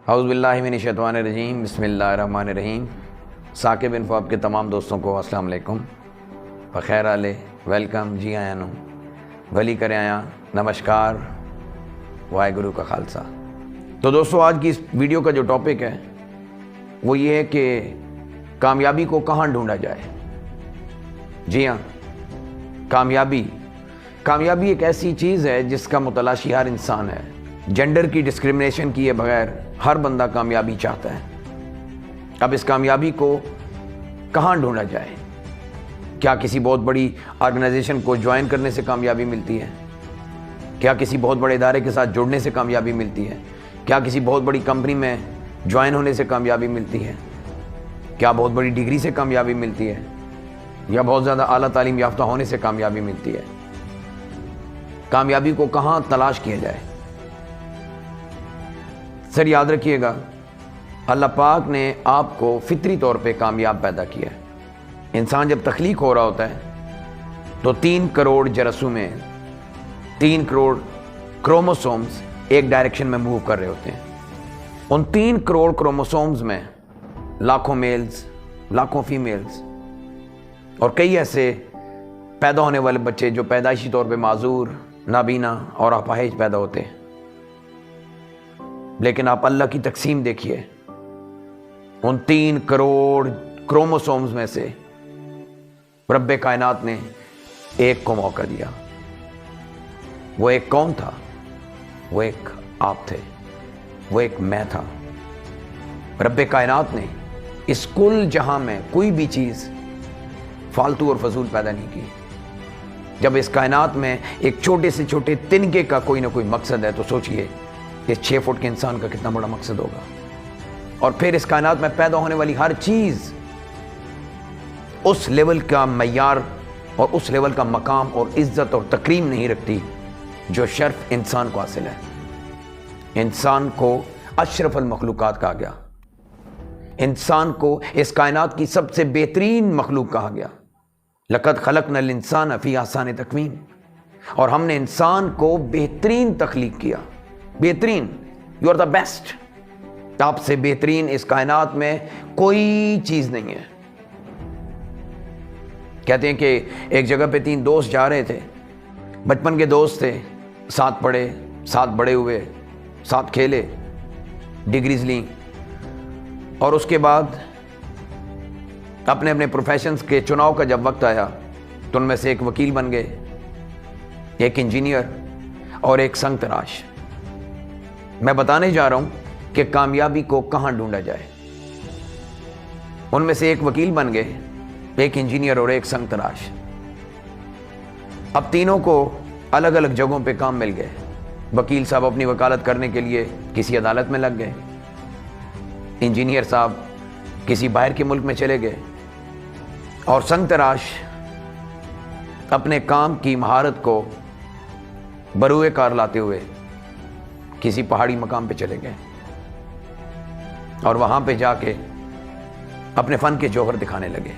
اعوذ باللہ من الشیطان الرجیم، بسم اللہ الرحمن الرحیم۔ ثاقب انفو آپ کے تمام دوستوں کو السلام علیکم، بخیر آلے ویلکم جی آیا نو بھلی کرے آیا نمشکار واحے گرو کا خالصہ۔ تو دوستو، آج کی اس ویڈیو کا جو ٹاپک ہے وہ یہ ہے کہ کامیابی کو کہاں ڈھونڈا جائے۔ جی ہاں، کامیابی ایک ایسی چیز ہے جس کا متلاشی ہر انسان ہے۔ جینڈر کی ڈسکرمنیشن کیے بغیر ہر بندہ کامیابی چاہتا ہے۔ اب اس کامیابی کو کہاں ڈھونڈا جائے؟ کیا کسی بہت بڑی آرگنائزیشن کو جوائن کرنے سے کامیابی ملتی ہے؟ کیا کسی بہت بڑے ادارے کے ساتھ جڑنے سے کامیابی ملتی ہے؟ کیا کسی بہت بڑی کمپنی میں جوائن ہونے سے کامیابی ملتی ہے؟ کیا بہت بڑی ڈگری سے کامیابی ملتی ہے؟ یا بہت زیادہ اعلیٰ تعلیم یافتہ ہونے سے کامیابی ملتی ہے؟ کامیابی کو کہاں تلاش کیا جائے؟ سر یاد رکھیے گا، اللہ پاک نے آپ کو فطری طور پہ کامیاب پیدا کیا ہے۔ انسان جب تخلیق ہو رہا ہوتا ہے تو 3 کروڑ جرثومے میں 3 کروڑ کروموسومز ایک ڈائریکشن میں موو کر رہے ہوتے ہیں۔ ان 3 کروڑ کروموسومز میں لاکھوں میلز، لاکھوں فیمیلز اور کئی ایسے پیدا ہونے والے بچے جو پیدائشی طور پہ معذور، نابینا اور اپاہج پیدا ہوتے ہیں۔ لیکن آپ اللہ کی تقسیم دیکھیے، ان 3 کروڑ کروموسومز میں سے رب کائنات نے ایک کو موقع دیا۔ وہ ایک کون تھا؟ وہ ایک آپ تھے، وہ ایک میں تھا۔ رب کائنات نے اس کل جہاں میں کوئی بھی چیز فالتو اور فضول پیدا نہیں کی۔ جب اس کائنات میں ایک چھوٹے سے چھوٹے تنکے کا کوئی نہ کوئی مقصد ہے تو سوچئے اس 6 فٹ کے انسان کا کتنا بڑا مقصد ہوگا۔ اور پھر اس کائنات میں پیدا ہونے والی ہر چیز اس لیول کا معیار اور اس لیول کا مقام اور عزت اور تکریم نہیں رکھتی جو شرف انسان کو حاصل ہے۔ انسان کو اشرف المخلوقات کہا گیا، انسان کو اس کائنات کی سب سے بہترین مخلوق کہا گیا۔ لقد خلقنا الانسان فی احسن تقویم، اور ہم نے انسان کو بہترین تخلیق کیا۔ بہترین، یو آر دا بیسٹ۔ آپ سے بہترین اس کائنات میں کوئی چیز نہیں ہے۔ کہتے ہیں کہ ایک جگہ پہ 3 دوست جا رہے تھے، بچپن کے دوست تھے، ساتھ پڑھے، ساتھ بڑے ہوئے، ساتھ کھیلے، ڈگریز لیں، اور اس کے بعد اپنے اپنے پروفیشنز کے چناؤ کا جب وقت آیا تو ان میں سے ایک وکیل بن گئے، ایک انجینئر اور ایک سنگ تراش۔ میں بتانے جا رہا ہوں کہ کامیابی کو کہاں ڈھونڈا جائے۔ ان میں سے ایک وکیل بن گئے، ایک انجینئر اور ایک سنگ تراش۔ اب تینوں کو الگ الگ جگہوں پہ کام مل گئے۔ وکیل صاحب اپنی وکالت کرنے کے لیے کسی عدالت میں لگ گئے، انجینئر صاحب کسی باہر کے ملک میں چلے گئے، اور سنگ تراش اپنے کام کی مہارت کو بروئے کار لاتے ہوئے کسی پہاڑی مقام پہ چلے گئے، اور وہاں پہ جا کے اپنے فن کے جوہر دکھانے لگے۔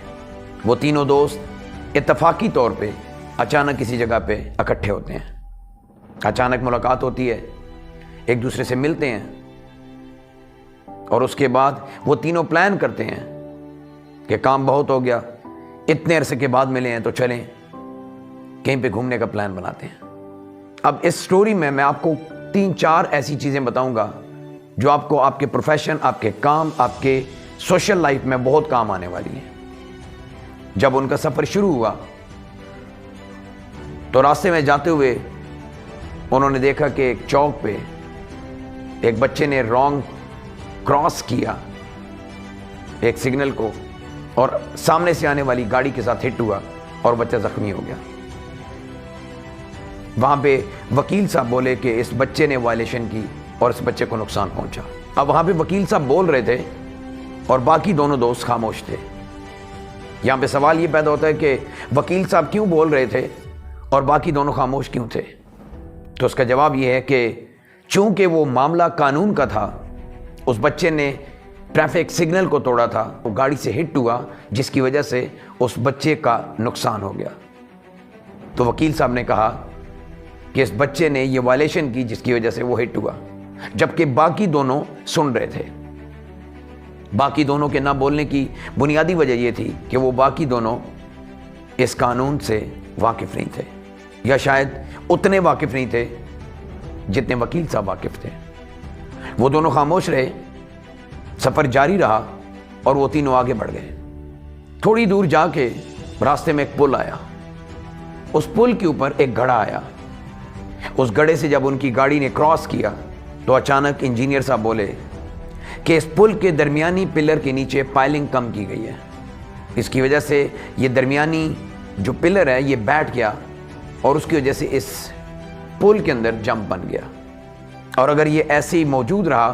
وہ تینوں دوست اتفاقی طور پہ اچانک کسی جگہ پہ اکٹھے ہوتے ہیں، اچانک ملاقات ہوتی ہے، ایک دوسرے سے ملتے ہیں، اور اس کے بعد وہ تینوں پلان کرتے ہیں کہ کام بہت ہو گیا، اتنے عرصے کے بعد ملے ہیں تو چلیں کہیں پہ گھومنے کا پلان بناتے ہیں۔ اب اس سٹوری میں آپ کو 3-4 ایسی چیزیں بتاؤں گا جو آپ کو آپ کے پروفیشن، آپ کے کام، آپ کے سوشل لائف میں بہت کام آنے والی ہیں۔ جب ان کا سفر شروع ہوا تو راستے میں جاتے ہوئے انہوں نے دیکھا کہ ایک چوک پہ ایک بچے نے رانگ کراس کیا ایک سگنل کو، اور سامنے سے آنے والی گاڑی کے ساتھ ہٹ ہوا اور بچہ زخمی ہو گیا۔ وہاں پہ وکیل صاحب بولے کہ اس بچے نے وائلیشن کی اور اس بچے کو نقصان پہنچا۔ اب وہاں پہ وکیل صاحب بول رہے تھے اور باقی دونوں دوست خاموش تھے۔ یہاں پہ سوال یہ پیدا ہوتا ہے کہ وکیل صاحب کیوں بول رہے تھے اور باقی دونوں خاموش کیوں تھے؟ تو اس کا جواب یہ ہے کہ چونکہ وہ معاملہ قانون کا تھا، اس بچے نے ٹریفک سگنل کو توڑا تھا، وہ گاڑی سے ہٹ ہوا جس کی وجہ سے اس بچے کا نقصان ہو گیا۔ تو وکیل صاحب نے کہا کہ اس بچے نے یہ وائلیشن کی جس کی وجہ سے وہ ہٹ ہوا، جبکہ باقی دونوں سن رہے تھے۔ باقی دونوں کے نہ بولنے کی بنیادی وجہ یہ تھی کہ وہ باقی دونوں اس قانون سے واقف نہیں تھے، یا شاید اتنے واقف نہیں تھے جتنے وکیل صاحب واقف تھے۔ وہ دونوں خاموش رہے، سفر جاری رہا اور وہ تینوں آگے بڑھ گئے۔ تھوڑی دور جا کے راستے میں ایک پل آیا۔ اس پل کے اوپر ایک گھڑا آیا۔ اس گھڑے سے جب ان کی گاڑی نے کراس کیا تو اچانک انجینئر صاحب بولے کہ اس پل کے درمیانی پلر کے نیچے پائلنگ کم کی گئی ہے، اس کی وجہ سے یہ درمیانی جو پلر ہے یہ بیٹھ گیا اور اس کی وجہ سے اس پل کے اندر جمپ بن گیا، اور اگر یہ ایسے ہی موجود رہا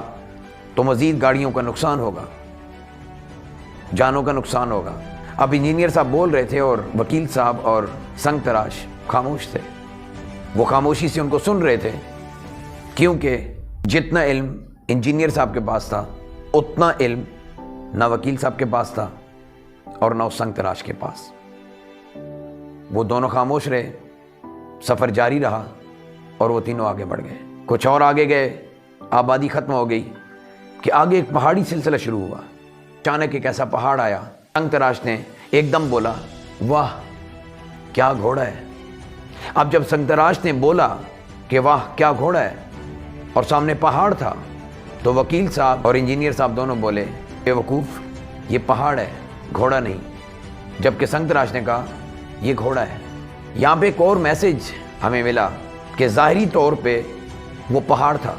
تو مزید گاڑیوں کا نقصان ہوگا، جانوں کا نقصان ہوگا۔ اب انجینئر صاحب بول رہے تھے اور وکیل صاحب اور سنگ تراش خاموش تھے۔ وہ خاموشی سے ان کو سن رہے تھے، کیونکہ جتنا علم انجینئر صاحب کے پاس تھا اتنا علم نہ وکیل صاحب کے پاس تھا اور نہ اس سنگ تراش کے پاس۔ وہ دونوں خاموش رہے، سفر جاری رہا اور وہ تینوں آگے بڑھ گئے۔ کچھ اور آگے گئے، آبادی ختم ہو گئی کہ آگے ایک پہاڑی سلسلہ شروع ہوا۔ اچانک ایک ایسا پہاڑ آیا، سنگ تراش نے ایک دم بولا، واہ کیا گھوڑا ہے۔ اب جب سنگ تراش نے بولا کہ واہ کیا گھوڑا ہے اور سامنے پہاڑ تھا، تو وکیل صاحب اور انجینئر صاحب دونوں بولے، بے وقوف، یہ پہاڑ ہے گھوڑا نہیں۔ جبکہ سنگ تراش نے کہا یہ گھوڑا ہے۔ یہاں پہ ایک اور میسج ہمیں ملا کہ ظاہری طور پہ وہ پہاڑ تھا،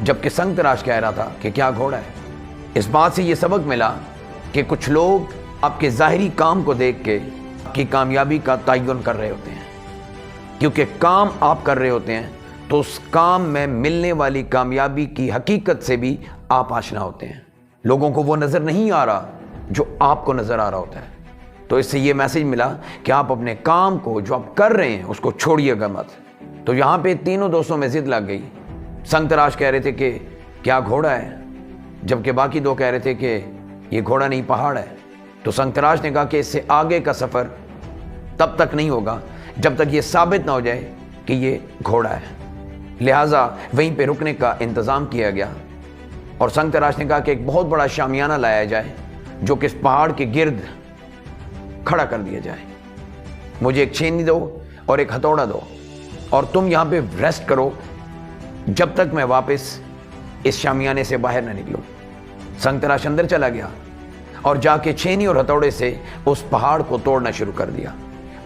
جبکہ سنگ تراش کہہ رہا تھا کہ کیا گھوڑا ہے۔ اس بات سے یہ سبق ملا کہ کچھ لوگ آپ کے ظاہری کام کو دیکھ کے آپ کی کامیابی کا تعین کر رہے ہوتے ہیں، کیونکہ کام آپ کر رہے ہوتے ہیں تو اس کام میں ملنے والی کامیابی کی حقیقت سے بھی آپ آشنا ہوتے ہیں۔ لوگوں کو وہ نظر نہیں آ رہا جو آپ کو نظر آ رہا ہوتا ہے۔ تو اس سے یہ میسج ملا کہ آپ اپنے کام کو جو آپ کر رہے ہیں اس کو چھوڑیے گا مت۔ تو یہاں پہ تینوں دوستوں میں ضد لگ گئی۔ سنگ تراش کہہ رہے تھے کہ کیا گھوڑا ہے، جبکہ باقی دو کہہ رہے تھے کہ یہ گھوڑا نہیں پہاڑ ہے۔ تو سنگ تراش نے کہا کہ اس سے آگے کا سفر تب تک نہیں ہوگا جب تک یہ ثابت نہ ہو جائے کہ یہ گھوڑا ہے، لہٰذا وہیں پہ رکنے کا انتظام کیا گیا۔ اور سنگ تراش نے کہا کہ ایک بہت بڑا شامیانہ لایا جائے جو کہ اس پہاڑ کے گرد کھڑا کر دیا جائے۔ مجھے ایک چھینی دو اور ایک ہتھوڑا دو اور تم یہاں پہ ریسٹ کرو جب تک میں واپس اس شامیانے سے باہر نہ نکلوں۔ سنگ تراش اندر چلا گیا اور جا کے چھینی اور ہتھوڑے سے اس پہاڑ کو توڑنا شروع کر دیا۔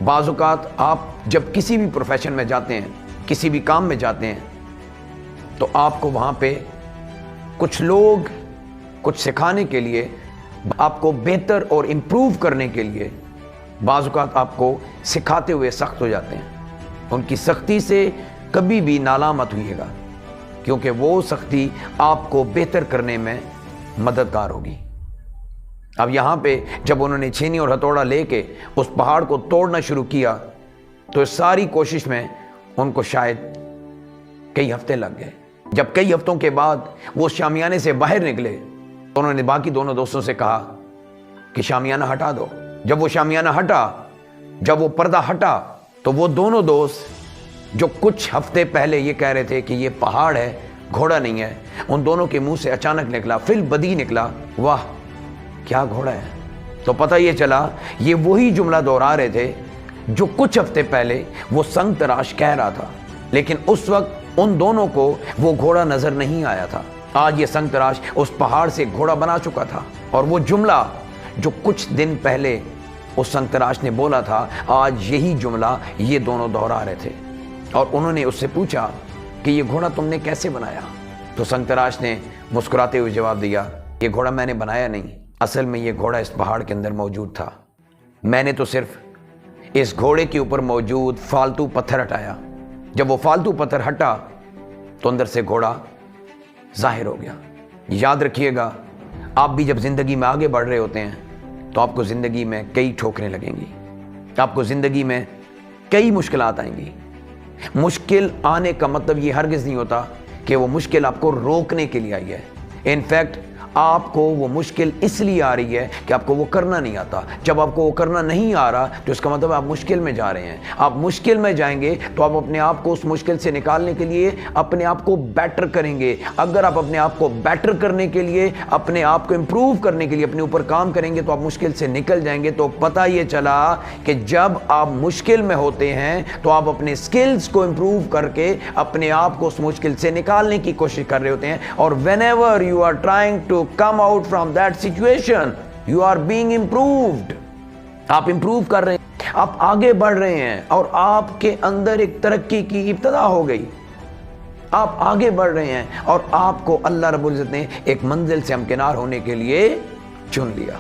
بعض اوقات آپ جب کسی بھی پروفیشن میں جاتے ہیں، کسی بھی کام میں جاتے ہیں، تو آپ کو وہاں پہ کچھ لوگ کچھ سکھانے کے لیے، آپ کو بہتر اور امپروو کرنے کے لیے بعض اوقات آپ کو سکھاتے ہوئے سخت ہو جاتے ہیں۔ ان کی سختی سے کبھی بھی نالاں مت ہوئیے گا، کیونکہ وہ سختی آپ کو بہتر کرنے میں مددگار ہوگی۔ اب یہاں پہ جب انہوں نے چھینی اور ہتھوڑا لے کے اس پہاڑ کو توڑنا شروع کیا تو اس ساری کوشش میں ان کو شاید کئی ہفتے لگ گئے۔ جب کئی ہفتوں کے بعد وہ شامیانے سے باہر نکلے تو انہوں نے باقی دونوں دوستوں سے کہا کہ شامیانہ ہٹا دو۔ جب وہ شامیانہ ہٹا، جب وہ پردہ ہٹا، تو وہ دونوں دوست جو کچھ ہفتے پہلے یہ کہہ رہے تھے کہ یہ پہاڑ ہے گھوڑا نہیں ہے، ان دونوں کے منہ سے اچانک نکلا، فی البدیہہ نکلا، واہ کیا گھوڑا ہے۔ تو پتہ یہ چلا یہ وہی جملہ دہرا رہے تھے جو کچھ ہفتے پہلے وہ سنگ تراش کہہ رہا تھا، لیکن اس وقت ان دونوں کو وہ گھوڑا نظر نہیں آیا تھا۔ آج یہ سنگ تراش اس پہاڑ سے گھوڑا بنا چکا تھا، اور وہ جملہ جو کچھ دن پہلے اس سنگ تراش نے بولا تھا، آج یہی جملہ یہ دونوں دہرا رہے تھے۔ اور انہوں نے اس سے پوچھا کہ یہ گھوڑا تم نے کیسے بنایا؟ تو سنگ تراش نے مسکراتے ہوئے جواب دیا، یہ گھوڑا میں نے بنایا نہیں، اصل میں یہ گھوڑا اس پہاڑ کے اندر موجود تھا، میں نے تو صرف اس گھوڑے کے اوپر موجود فالتو پتھر ہٹایا۔ جب وہ فالتو پتھر ہٹا تو اندر سے گھوڑا ظاہر ہو گیا۔ یاد رکھیے گا، آپ بھی جب زندگی میں آگے بڑھ رہے ہوتے ہیں تو آپ کو زندگی میں کئی ٹھوکریں لگیں گی، آپ کو زندگی میں کئی مشکلات آئیں گی۔ مشکل آنے کا مطلب یہ ہرگز نہیں ہوتا کہ وہ مشکل آپ کو روکنے کے لیے آئی ہے۔ انفیکٹ آپ کو وہ مشکل اس لیے آ رہی ہے کہ آپ کو وہ کرنا نہیں آتا. جب آپ کو وہ کرنا نہیں آ رہا تو اس کا مطلب آپ مشکل میں جا رہے ہیں. آپ مشکل میں جائیں گے تو آپ اپنے آپ کو اس مشکل سے نکالنے کے لیے اپنے آپ کو بیٹر کریں گے. اگر آپ اپنے آپ کو بیٹر کرنے کے لیے, اپنے آپ کو امپروو کرنے کے لیے اپنے اوپر کام کریں گے تو آپ مشکل سے نکل جائیں گے. تو پتہ یہ چلا کہ جب آپ مشکل میں ہوتے ہیں تو آپ اپنے سکلز کو امپروو کر کے اپنے آپ کو اس مشکل سے نکالنے کی کوشش کر رہے ہوتے ہیں. اور whenever you are trying to come out from that situation, you are being improved. آپ امپروو کر رہے ہیں, آپ آگے بڑھ رہے ہیں اور آپ کے اندر ایک ترقی کی ابتدا ہو گئی. آپ آگے بڑھ رہے ہیں اور آپ کو اللہ رب العزت نے ایک منزل سے ہمکنار ہونے کے لیے چن لیا.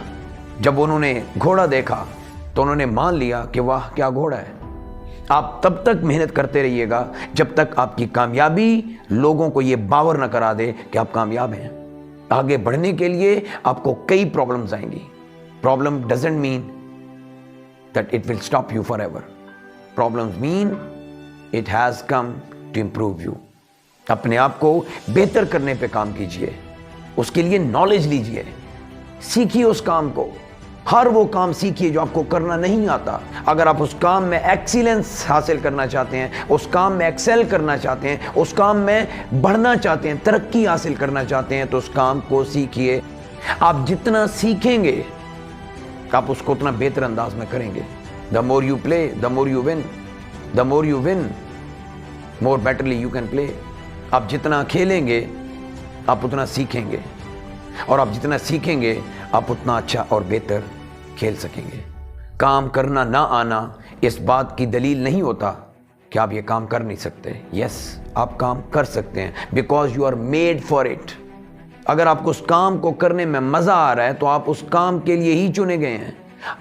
جب انہوں نے گھوڑا دیکھا تو انہوں نے مان لیا کہ واہ کیا گھوڑا ہے. آپ تب تک محنت کرتے رہیے گا جب تک آپ کی کامیابی لوگوں کو یہ باور نہ کرا دے کہ آپ کامیاب ہیں. آگے بڑھنے کے لیے آپ کو کئی پرابلمز آئیں گی. Problem doesn't mean that it will stop you forever. Problems mean it has come to improve you. اپنے آپ کو بہتر کرنے پہ کام کیجئے, اس کے لیے نالج لیجئے, سیکھیے اس کام کو. ہر وہ کام سیکھیے جو آپ کو کرنا نہیں آتا. اگر آپ اس کام میں ایکسیلنس حاصل کرنا چاہتے ہیں, اس کام میں ایکسل کرنا چاہتے ہیں, اس کام میں بڑھنا چاہتے ہیں, ترقی حاصل کرنا چاہتے ہیں تو اس کام کو سیکھیے. آپ جتنا سیکھیں گے آپ اس کو اتنا بہتر انداز میں کریں گے. The more you play, the more you win. The more you win, more betterly you can play. آپ جتنا کھیلیں گے آپ اتنا سیکھیں گے, اور آپ جتنا سیکھیں گے آپ اتنا اچھا اور بہتر کھیل سکیں گے. کام کرنا نہ آنا اس بات کی دلیل نہیں ہوتا کہ آپ یہ کام کر نہیں سکتے. یس, آپ کام کر سکتے ہیں because you are made for it. اگر آپ کو اس کام کو کرنے میں مزہ آ رہا ہے تو آپ اس کام کے لیے ہی چنے گئے ہیں.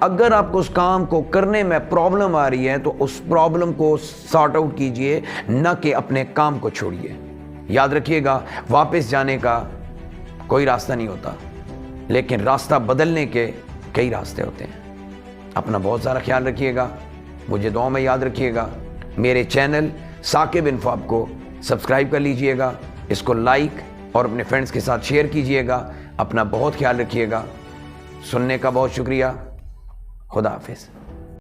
اگر آپ کو اس کام کو کرنے میں پرابلم آ رہی ہے تو اس پرابلم کو سارٹ آؤٹ کیجئے, نہ کہ اپنے کام کو چھوڑیے. یاد رکھیے گا, واپس جانے کا کوئی راستہ نہیں ہوتا, لیکن راستہ بدلنے کے کئی راستے ہوتے ہیں. اپنا بہت سارا خیال رکھیے گا, مجھے دعاؤں میں یاد رکھیے گا. میرے چینل ثاقب انفو کو سبسکرائب کر لیجئے گا, اس کو لائک اور اپنے فرینڈز کے ساتھ شیئر کیجئے گا. اپنا بہت خیال رکھیے گا. سننے کا بہت شکریہ. خدا حافظ.